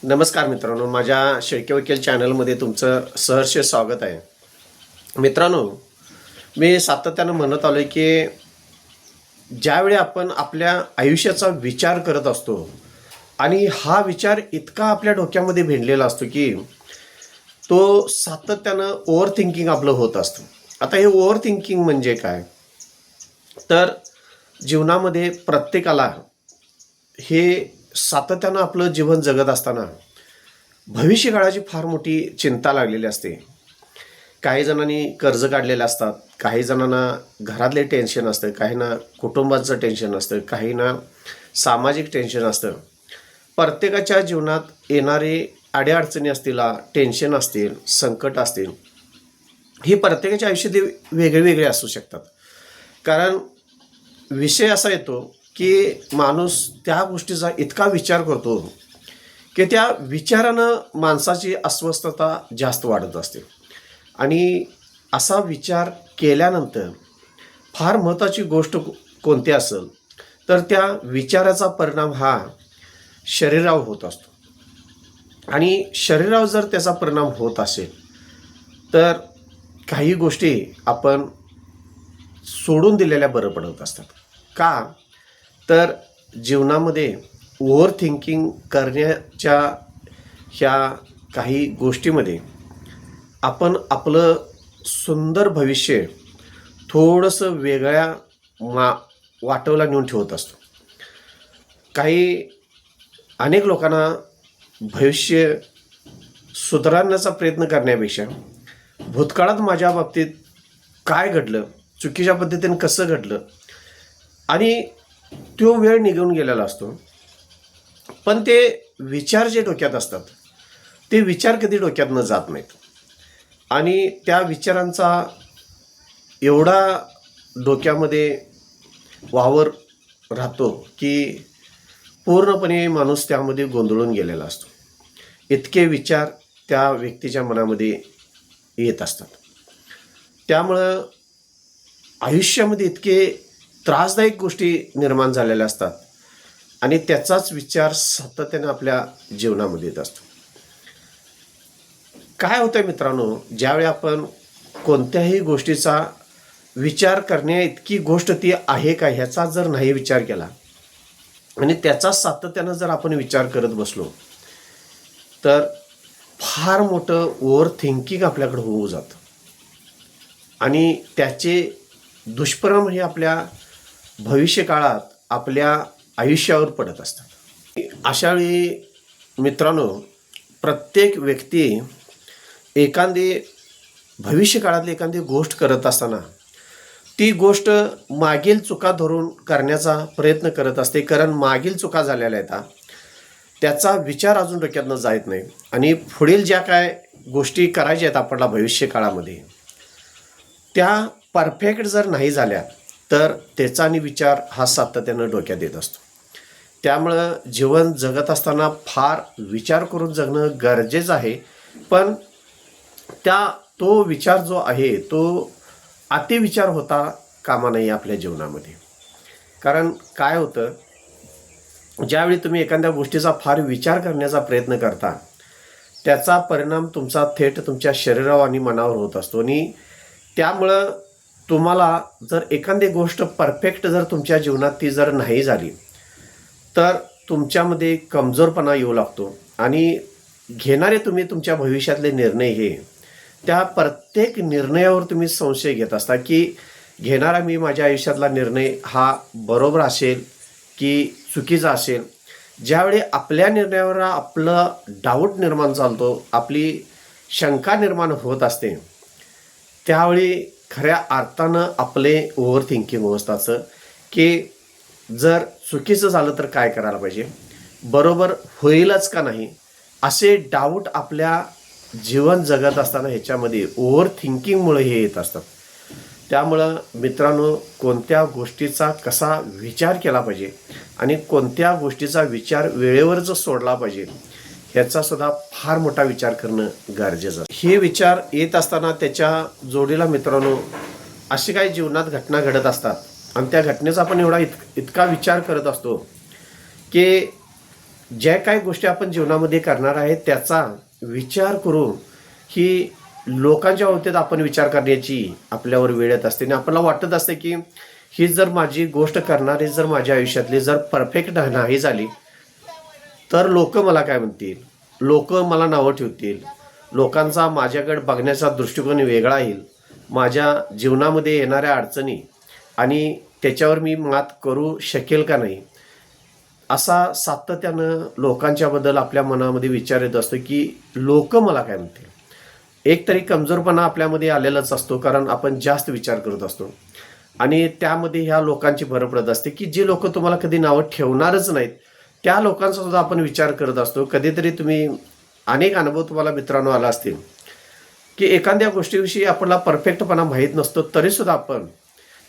नमस्कार मित्रांनो, माझ्या शेळके वकील चॅनलमध्ये तुमचं सहर्ष स्वागत आहे. मित्रांनो, मी सातत्यानं म्हणत आलो की ज्यावेळी आपण आपल्या आयुष्याचा विचार करत असतो आणि हा विचार इतका आपल्या डोक्यामध्ये भिनलेला असतो की तो सातत्यानं ओव्हर थिंकिंग आपलं होत असतं. आता हे ओव्हर थिंकिंग म्हणजे काय, तर जीवनामध्ये प्रत्येकाला हे सातत्यानं आपलं जीवन जगत असताना भविष्यकाळाची फार मोठी चिंता लागलेली असते. काही जणांनी कर्ज काढलेले असतात, काही जणांना घरातले टेन्शन असतं, काहींना कुटुंबाचं टेन्शन असतं, काहींना सामाजिक टेन्शन असतं. प्रत्येकाच्या जीवनात येणारे अडीअडचणी असतील, टेन्शन असतील, संकट असतील, ही प्रत्येकाच्या आयुष्यात वेगळे वेगळे असू शकतात. कारण विषय असा येतो की माणूस त्या गोष्टीचा इतका विचार करतो की त्या विचारानं माणसाची अस्वस्थता जास्त वाढत असते. आणि असा विचार केल्यानंतर फार महत्त्वाची गोष्ट कोणती असेल तर त्या विचाराचा परिणाम हा शरीरावर होत असतो. आणि शरीरावर जर त्याचा परिणाम होत असेल तर काही गोष्टी आपण सोडून दिलेल्या बरं पडत असतात. का, तर जीवनामध्ये ओव्हर थिंकिंग करण्याच्या ह्या काही गोष्टीमध्ये आपण आपलं सुंदर भविष्य थोडंसं वेगळ्या वाटवला नेऊन ठेवत असतो. अनेक लोकांना भविष्य सुधारण्याचा प्रयत्न करण्यापेक्षा भूतकाळात माझ्या बाबतीत काय घडलं, चुकीच्या पद्धतीने कसं घडलं, आणि तो वेळ निघून गेलेला असतो. पण ते विचार जे डोक्यात असतात ते विचार कधी डोक्यातनं जात नाहीत. आणि त्या विचारांचा एवढा डोक्यामध्ये वावर राहतो की पूर्णपणे माणूस त्यामध्ये गोंधळून गेलेला असतो. इतके विचार त्या व्यक्तीच्या मनामध्ये येत असतात. त्यामुळं आयुष्यामध्ये इतके त्रासदायक गोष्टी निर्माण झालेल्या असतात आणि त्याचाच विचार सातत्याने आपल्या जीवनामध्ये येत असतो. काय होतं मित्रांनो, ज्यावेळी आपण कोणत्याही गोष्टीचा विचार करण्या इतकी गोष्ट ती आहे का ह्याचा जर नाही विचार केला आणि त्याचा सातत्यानं जर आपण विचार करत बसलो तर फार मोठं ओव्हर थिंकिंग आपल्याकडे होऊ जातं आणि त्याचे दुष्परिणाम हे आपल्या भविष्यकाळात आपल्या आयुष्यावर पडत असतात. अशावेळी मित्रांनो, प्रत्येक व्यक्ती एखादी भविष्यकाळातली एखादी गोष्ट करत असताना ती गोष्ट मागील चुका धरून करण्याचा प्रयत्न करत असते. कारण मागील चुका झालेल्या आहेत त्याचा विचार अजून डोक्यातनं जात नाही आणि पुढील ज्या काय गोष्टी करायच्या आहेत आपल्याला भविष्यकाळामध्ये त्या परफेक्ट जर नाही झाल्या तर त्याचा आणि विचार हा सातत्यानं डोक्यात येत असतो. त्यामुळं जीवन जगत असताना फार विचार करून जगणं गरजेचं आहे. पण तो विचार जो आहे तो अतिविचार होता कामा नाही आपल्या जीवनामध्ये. कारण काय होतं, ज्यावेळी तुम्ही एखाद्या गोष्टीचा फार विचार करण्याचा प्रयत्न करता त्याचा परिणाम तुमचा थेट तुमच्या शरीरावर आणि मनावर होत असतो. आणि त्यामुळं तुम्हाला जर एखादी गोष्ट परफेक्ट जर तुमच्या जीवनात ती जर नाही झाली तर तुमच्यामध्ये कमजोरपणा येऊ लागतो आणि घेणारे तुम्ही तुमच्या भविष्यातले निर्णय हे त्या प्रत्येक निर्णयावर तुम्ही संशय घेत असता की घेणारा मी माझ्या आयुष्यातला निर्णय हा बरोबर असेल की चुकीचा असेल. ज्यावेळी आपल्या निर्णयावर आपलं डाऊट निर्माण चालतो, आपली शंका निर्माण होत असते, त्यावेळी खऱ्या अर्थानं आपले ओव्हर थिंकिंग होत असतं की जर चुकीचं झालं तर काय करायला पाहिजे, बरोबर होईलच का नाही, असे डाऊट आपल्या जीवन जगत असताना ह्याच्यामध्ये ओव्हर थिंकिंगमुळे हे येत असतात. त्यामुळं मित्रांनो, कोणत्या गोष्टीचा कसा विचार केला पाहिजे आणि कोणत्या गोष्टीचा विचार वेळेवरच सोडला पाहिजे ह्याचा सुद्धा फार मोठा विचार करणं गरजेचं आहे. हे विचार येत असताना त्याच्या जोडीला मित्रांनो अशी काही जीवनात घटना घडत असतात आणि त्या घटनेचा आपण एवढा इतका विचार करत असतो की ज्या काही गोष्टी आपण जीवनामध्ये करणार आहे त्याचा विचार करून ही लोकांच्या बाबतीत आपण विचार करण्याची आपल्यावर वेळ येत असते आणि आपल्याला वाटत असते की ही जर माझी गोष्ट करणारी जर माझ्या आयुष्यातली जर परफेक्ट नाही झाली तर लोक मला काय म्हणतील, लोक मला नावं ठेवतील, लोकांचा माझ्याकडे बघण्याचा दृष्टिकोन वेगळा येईल, माझ्या जीवनामध्ये येणाऱ्या अडचणी आणि त्याच्यावर मी मात करू शकेल का नाही, असा सातत्यानं लोकांच्याबद्दल आपल्या मनामध्ये विचार येत असतो की लोक मला काय म्हणतील. एक तरी कमजोरपणा आपल्यामध्ये आलेलाच असतो, कारण आपण जास्त विचार करत असतो आणि त्यामध्ये ह्या लोकांची भर पडत असते की जे लोक तुम्हाला कधी नावं ठेवणारच नाहीत त्या लोकांचा सुद्धा आपण विचार करत असतो. कधीतरी तुम्ही अनेक अनुभव तुम्हाला मित्रांनो आला असतील की एखाद्या गोष्टीविषयी आपल्याला परफेक्टपणा माहीत नसतो तरीसुद्धा आपण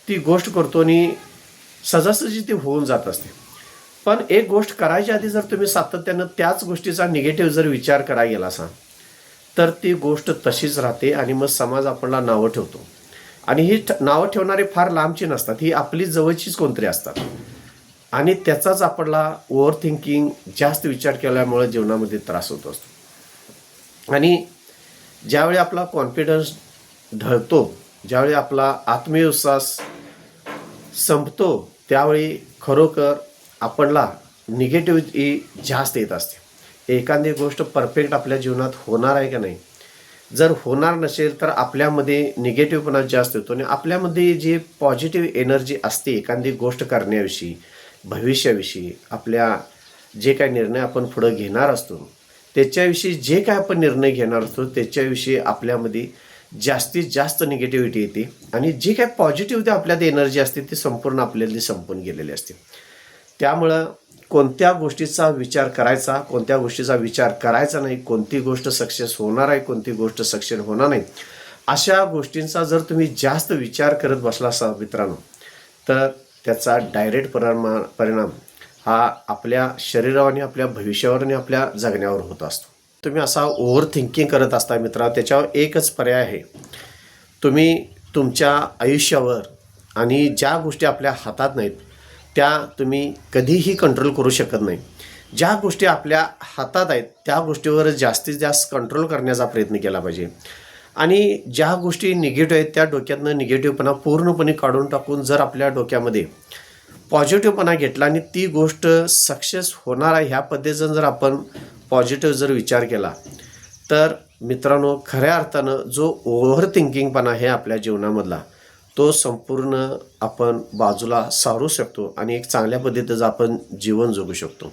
ती गोष्ट करतो आणि सहजासहजी ती होऊन जात असते. पण एक गोष्ट करायच्या आधी जर तुम्ही सातत्यानं त्याच गोष्टीचा निगेटिव्ह जर विचार करायला गेला असा तर ती गोष्ट तशीच राहते आणि मग समाज आपल्याला नावं ठेवतो. आणि ही नावं ठेवणारी फार लांबची नसतात, ही आपली जवळचीच कोणतरी असतात आणि त्याचाच आपल्याला ओव्हर थिंकिंग जास्त विचार केल्यामुळे जीवनामध्ये त्रास होत असतो. आणि ज्यावेळी आपला कॉन्फिडन्स ढळतो, ज्यावेळी आपला आत्मविश्वास संपतो त्यावेळी खरोखर आपल्याला निगेटिव्हिटी जास्त येत असते. एखादी गोष्ट परफेक्ट आपल्या जीवनात होणार आहे का नाही, जर होणार नसेल तर आपल्यामध्ये निगेटिव्हपणा जास्त येतो आणि आपल्यामध्ये जी पॉझिटिव्ह एनर्जी असते एखादी गोष्ट करण्याविषयी, भविष्याविषयी, आपल्या जे काही निर्णय आपण पुढं घेणार असतो त्याच्याविषयी, जे काय आपण निर्णय घेणार असतो त्याच्याविषयी आपल्यामध्ये जास्तीत जास्त निगेटिव्हिटी येते आणि जी काय पॉझिटिव्ह आपल्यात एनर्जी असते ती संपूर्ण आपल्याला संपून गेलेली असते. त्यामुळं कोणत्या गोष्टीचा विचार करायचा, कोणत्या गोष्टीचा विचार करायचा नाही, कोणती गोष्ट सक्सेस होणार आहे, कोणती गोष्ट सक्सेस होणार नाही, अशा गोष्टींचा जर तुम्ही जास्त विचार करत बसला असा मित्रांनो तर त्याचा डायरेक्ट परिणाम हा आपल्या शरीरावर आणि आपल्या भविष्यावर आणि आपल्या जगण्यावर होत असतो. तुम्ही असा ओव्हर थिंकिंग करत असता मित्रांनो, त्याच्यावर एकच पर्याय आहे, तुम्ही तुमच्या आयुष्यावर आणि ज्या गोष्टी आपल्या हातात नाहीत त्या तुम्ही कधीही कंट्रोल करू शकत नाही. ज्या गोष्टी आपल्या हातात आहेत त्या गोष्टीवर जास्तीत जास्त कंट्रोल करण्याचा प्रयत्न केला पाहिजे आणि ज्या गोष्टी निगेटिव्ह आहेत त्या डोक्यातनं निगेटिव्हपणा पूर्णपणे काढून टाकून जर आपल्या डोक्यामध्ये पॉझिटिव्हपणा घेतला आणि ती गोष्ट सक्सेस होणार आहे ह्या पद्धतीनं जर आपण पॉझिटिव्ह जर विचार केला तर मित्रांनो खऱ्या अर्थानं जो ओव्हर थिंकिंगपणा आहे आपल्या जीवनामधला तो संपूर्ण आपण बाजूला सारू शकतो आणि एक चांगल्या पद्धतीचं आपण जीवन जगू शकतो.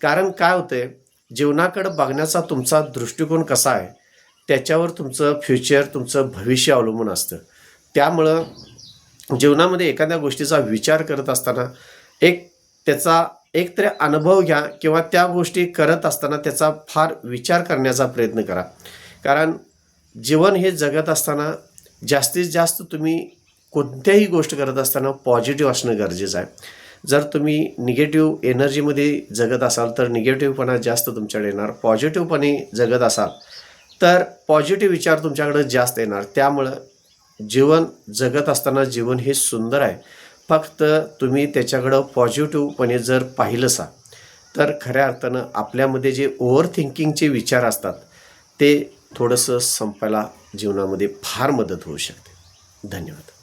कारण काय होतंय, जीवनाकडे बघण्याचा तुमचा दृष्टिकोन कसा आहे त्याच्यावर तुमचं फ्युचर, तुमचं भविष्य अवलंबून असतं. त्यामुळं जीवनामध्ये एखाद्या गोष्टीचा विचार करत असताना त्याचा एक तरी अनुभव घ्या किंवा त्या गोष्टी करत असताना त्याचा फार विचार करण्याचा प्रयत्न करा. कारण जीवन हे जगत असताना जास्तीत जास्त तुम्ही कोणत्याही गोष्ट करत असताना पॉझिटिव्ह असणं गरजेचं आहे. जर तुम्ही निगेटिव्ह एनर्जीमध्ये जगत असाल तर निगेटिव्हपणा जास्त तुमच्याकडे येणार, पॉझिटिव्हपणे जगत असाल तर पॉझिटिव्ह विचार तुमच्याकडे जास्त येणार. त्यामुळं जीवन जगत असताना जीवन हे सुंदर आहे, फक्त तुम्ही त्याच्याकडं पॉझिटिव्हपणे जर पाहिलंसा तर खऱ्या अर्थानं आपल्यामध्ये जे ओव्हर थिंकिंगचे विचार असतात ते थोडंसं संपायला जीवनामध्ये फार मदत होऊ शकते. धन्यवाद.